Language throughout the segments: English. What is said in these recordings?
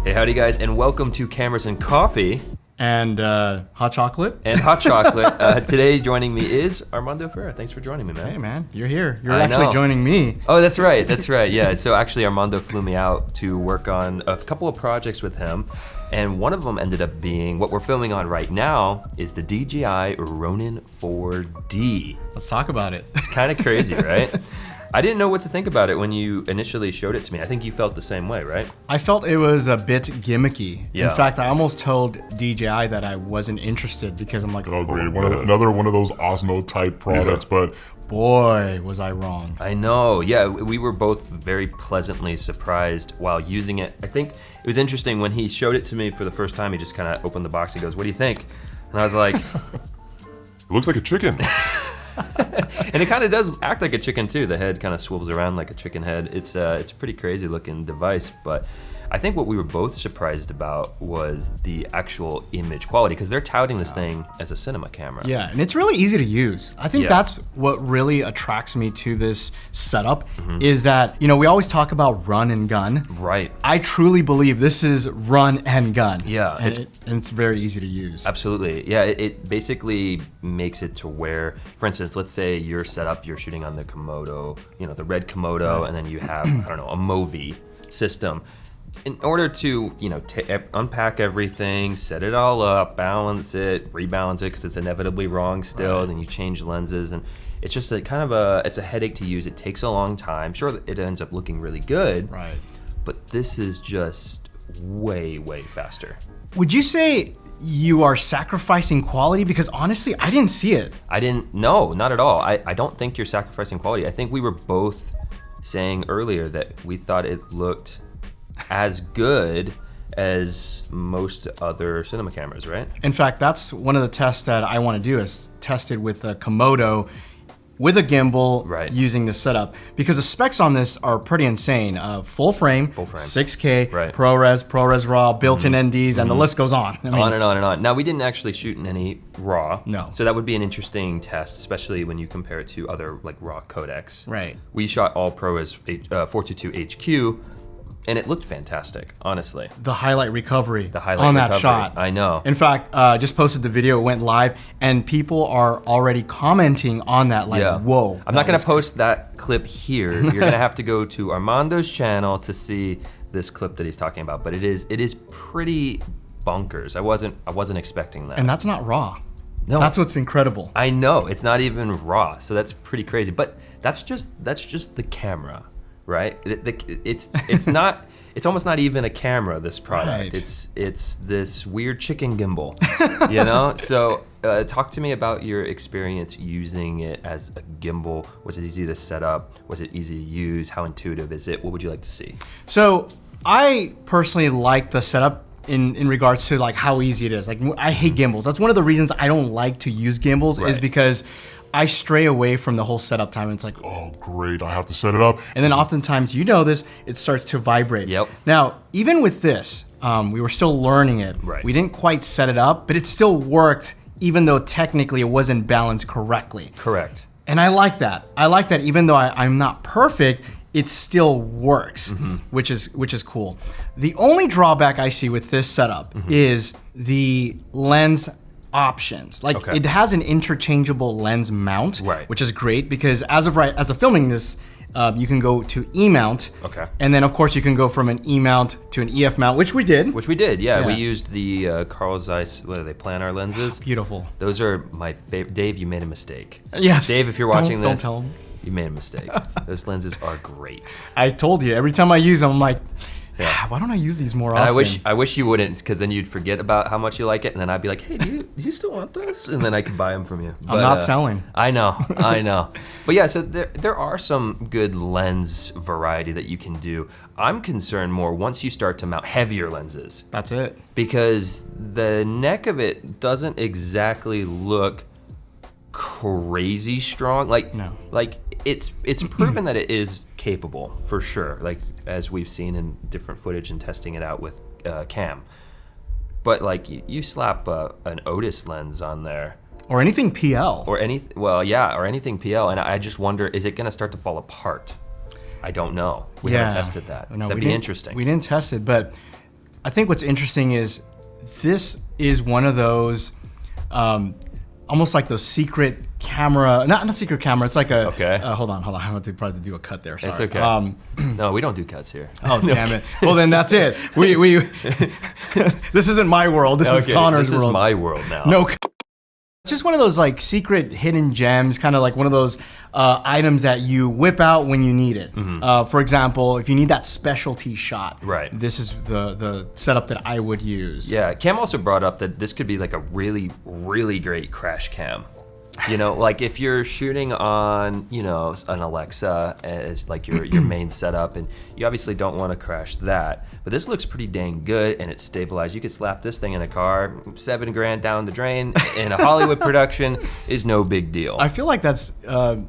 Hey, howdy guys, and welcome to Cameras and Coffee. And hot chocolate. And hot chocolate. Today joining me is Armando Ferrer. Thanks for joining me, man. Hey man, you're here. You're actually joining me. Oh, that's right, yeah. So actually Armando flew me out to work on a couple of projects with him. And one of them ended up being, what we're filming on right now, is the DJI Ronin 4D. Let's talk about it. It's kind of crazy, right? I didn't know what to think about it when you initially showed it to me. I think you felt the same way, right? I felt it was a bit gimmicky. Yeah. In fact, I almost told DJI that I wasn't interested because I'm like, oh great, another one of those Osmo type products, but boy, was I wrong. I know, yeah, we were both very pleasantly surprised while using it. I think it was interesting when he showed it to me for the first time, he just kind of opened the box, he goes, "What do you think?" And I was like, it looks like a chicken. And it kind of does act like a chicken too. The head kind of swivels around like a chicken head. It's a pretty crazy looking device, but I think what we were both surprised about was the actual image quality, because they're touting this thing as a cinema camera. Yeah, and it's really easy to use. I think that's what really attracts me to this setup, is that, you know, we always talk about run and gun. Right. I truly believe this is run and gun. Yeah. And it's very easy to use. Absolutely, yeah, it basically makes it to where, for instance, let's say you're set up, you're shooting on the Komodo, you know, the red Komodo, and then you have, I don't know, a Movi system. In order to, you know, unpack everything, set it all up, balance it, rebalance it, because it's inevitably wrong still, then you change lenses, and it's just a kind of it's a headache to use. It takes a long time. Sure, it ends up looking really good, right? But this is just way, way faster. Would you say you are sacrificing quality? Because honestly, I didn't see it. No, not at all. I don't think you're sacrificing quality. I think we were both saying earlier that we thought it looked as good as most other cinema cameras, right? In fact, that's one of the tests that I want to do, is test it with a Komodo with a gimbal, using this setup, because the specs on this are pretty insane. Full frame, 6K, ProRes RAW, built-in NDs, and the list goes on. I mean, on and on and on. Now, we didn't actually shoot in any RAW. No. So that would be an interesting test, especially when you compare it to other like RAW codecs. Right. We shot all ProRes 422 HQ, and it looked fantastic, honestly. The highlight recovery on that shot. I know. In fact, just posted the video, it went live, and people are already commenting on that, like, whoa. I'm not gonna post that clip here. You're gonna have to go to Armando's channel to see this clip that he's talking about, but it is pretty bonkers. I wasn't expecting that. And that's not raw. No. That's what's incredible. I know, it's not even raw, so that's pretty crazy. But that's just the camera. Right? It's not. It's almost not even a camera. This product. Right. It's this weird chicken gimbal. You know. So talk to me about your experience using it as a gimbal. Was it easy to set up? Was it easy to use? How intuitive is it? What would you like to see? So I personally like the setup in regards to like how easy it is. Like, I hate gimbals. That's one of the reasons I don't like to use gimbals, is because I stray away from the whole setup time. It's like, oh great, I have to set it up. And then oftentimes, you know this, it starts to vibrate. Yep. Now, even with this, we were still learning it. Right. We didn't quite set it up, but it still worked, even though technically it wasn't balanced correctly. Correct. And I like that. I like that even though I'm not perfect, it still works, which is cool. The only drawback I see with this setup is the lens options. Like, it has an interchangeable lens mount, which is great, because as of filming this, you can go to E mount, and then of course you can go from an E mount to an EF mount, which we did. Yeah. We used the Carl Zeiss. What do they planar lenses? Beautiful. Those are my favorite. Dave, you made a mistake. Yes. Dave, if you're watching this, don't tell him. You made a mistake. Those lenses are great. I told you, every time I use them, I'm like, why don't I use these more often? I wish you wouldn't, because then you'd forget about how much you like it, and then I'd be like, hey, do you still want this? And then I could buy them from you. But, I'm not selling. I know. But yeah, so there are some good lens variety that you can do. I'm concerned more once you start to mount heavier lenses. That's it. Because the neck of it doesn't exactly look crazy strong. Like it's proven that it is capable, for sure, like as we've seen in different footage and testing it out with cam. But like you slap an Otis lens on there, or anything PL, or anything PL, and I just wonder, is it going to start to fall apart? I don't know. We haven't tested that. No, That'd be interesting. We didn't test it, but I think what's interesting is this is one of those, almost like those secret camera, not a secret camera. It's like a. Okay. Hold on. I have to probably do a cut there. Sorry. It's okay. No, we don't do cuts here. Oh damn it! Well then that's it. We this isn't my world. This is Connor's world. This is my world now. No. It's just one of those like secret hidden gems, kind of like one of those items that you whip out when you need it. For example, if you need that specialty shot, right? This is the setup that I would use. Yeah, Cam also brought up that this could be like a really, really great crash cam. You know, like if you're shooting on, you know, an Alexa as like your main setup, and you obviously don't want to crash that, but this looks pretty dang good and it's stabilized. You could slap this thing in a car, $7 grand down the drain in a Hollywood production is no big deal. I feel like that's, you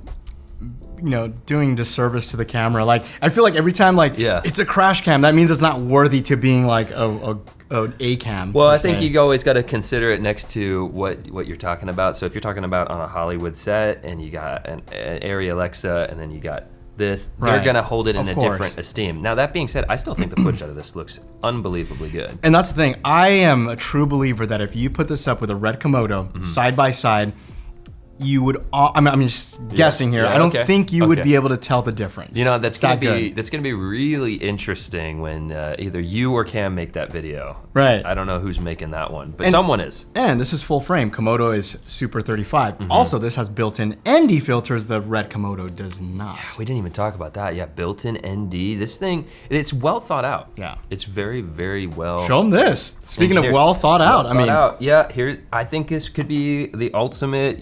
know, doing disservice to the camera. Like, I feel like every time, like, it's a crash cam, that means it's not worthy to being like a cam. Well, I think you always got to consider it next to what you're talking about. So if you're talking about on a Hollywood set and you got an Arri Alexa and then you got this, they're gonna hold it in a different esteem. Now that being said, I still think the footage out of this looks unbelievably good. And that's the thing. I am a true believer that if you put this up with a red Komodo side by side, you would. I'm just guessing here. I don't think you would be able to tell the difference. You know, that's gonna be really interesting when either you or Cam make that video. Right. I don't know who's making that one, but someone is. And this is full frame. Komodo is Super 35. Also, this has built-in ND filters. The red Komodo does not. Yeah, we didn't even talk about that. Yeah, built-in ND. This thing, it's well thought out. Yeah. It's very, very well. Show them this. Speaking of well thought out, I think this could be the ultimate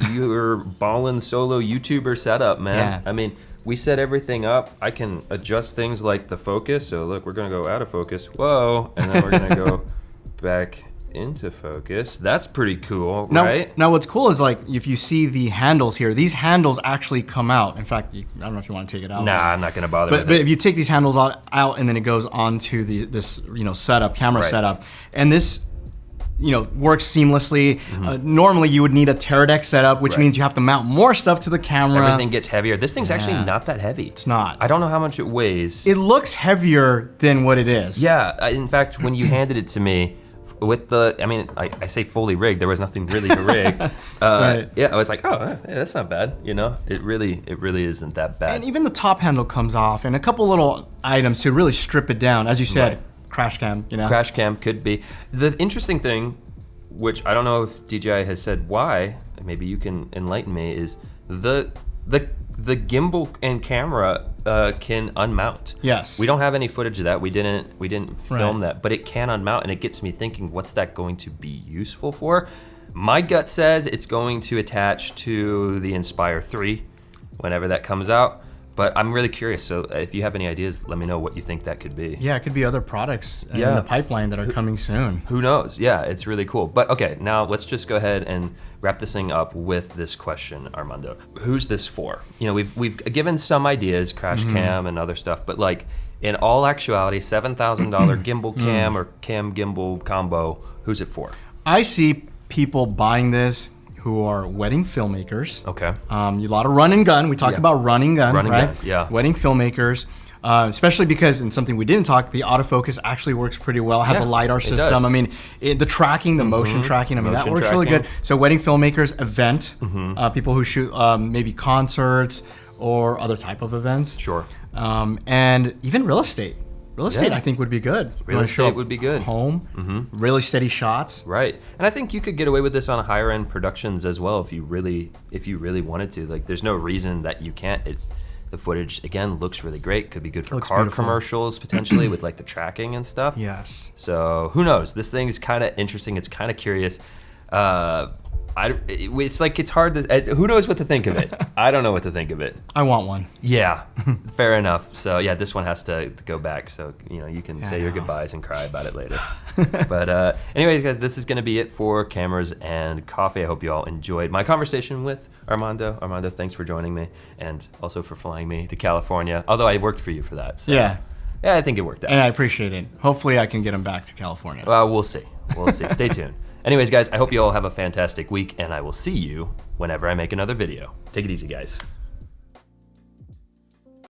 ballin' solo YouTuber setup, man. Yeah. I mean, we set everything up. I can adjust things like the focus. So look, we're gonna go out of focus. Whoa, and then we're gonna go back into focus. That's pretty cool, right? Now what's cool is like if you see the handles here, these handles actually come out. In fact, I don't know if you want to take it out. Nah, I'm not gonna bother with it. But if you take these handles out and then it goes onto this camera setup, and this works seamlessly. Normally you would need a Teradek setup, which means you have to mount more stuff to the camera. Everything gets heavier. This thing's actually not that heavy. It's not. I don't know how much it weighs. It looks heavier than what it is. Yeah, in fact, when you handed it to me, with I say fully rigged, there was nothing really to rig. Yeah, I was like, oh, that's not bad. You know, it really isn't that bad. And even the top handle comes off, and a couple little items to really strip it down. As you said, crash cam, Crash cam could be. The interesting thing, which I don't know if DJI has said why, maybe you can enlighten me, is the gimbal and camera can unmount. Yes. We don't have any footage of that. We didn't film that, but it can unmount, and it gets me thinking, what's that going to be useful for? My gut says it's going to attach to the Inspire 3 whenever that comes out. But I'm really curious, so if you have any ideas, let me know what you think that could be. Yeah, it could be other products in the pipeline that are coming soon. Who knows? Yeah, it's really cool. But okay, now let's just go ahead and wrap this thing up with this question, Armando. Who's this for? You know, we've given some ideas, crash cam and other stuff, but like in all actuality, $7,000 gimbal cam or cam gimbal combo, who's it for? I see people buying this who are wedding filmmakers. Okay. A lot of run and gun. We talked about run and gun, right? Gun, yeah. Wedding filmmakers, especially because, and something we didn't talk, the autofocus actually works pretty well. It has a LiDAR system. Does. I mean, the tracking, the motion tracking, that works really good. So wedding filmmakers, event, people who shoot maybe concerts or other type of events. Sure. And even real estate. Real estate, I think, would be good. Real estate would be good. Home, really steady shots. Right, and I think you could get away with this on higher end productions as well if you really wanted to. Like, there's no reason that you can't. The footage again looks really great. Could be good for car commercials potentially with like the tracking and stuff. Yes. So who knows? This thing is kind of interesting. It's kind of curious. It's like it's hard to. Who knows what to think of it? I don't know what to think of it. I want one. Yeah, fair enough. So yeah, this one has to go back. So you can say your goodbyes and cry about it later. But anyways, guys, this is gonna be it for Cameras and Coffee. I hope you all enjoyed my conversation with Armando. Armando, thanks for joining me and also for flying me to California. Although I worked for you for that. So. Yeah, I think it worked out. And I appreciate it. Hopefully, I can get him back to California. Well, we'll see. We'll see. Stay tuned. Anyways, guys, I hope you all have a fantastic week, and I will see you whenever I make another video. Take it easy, guys.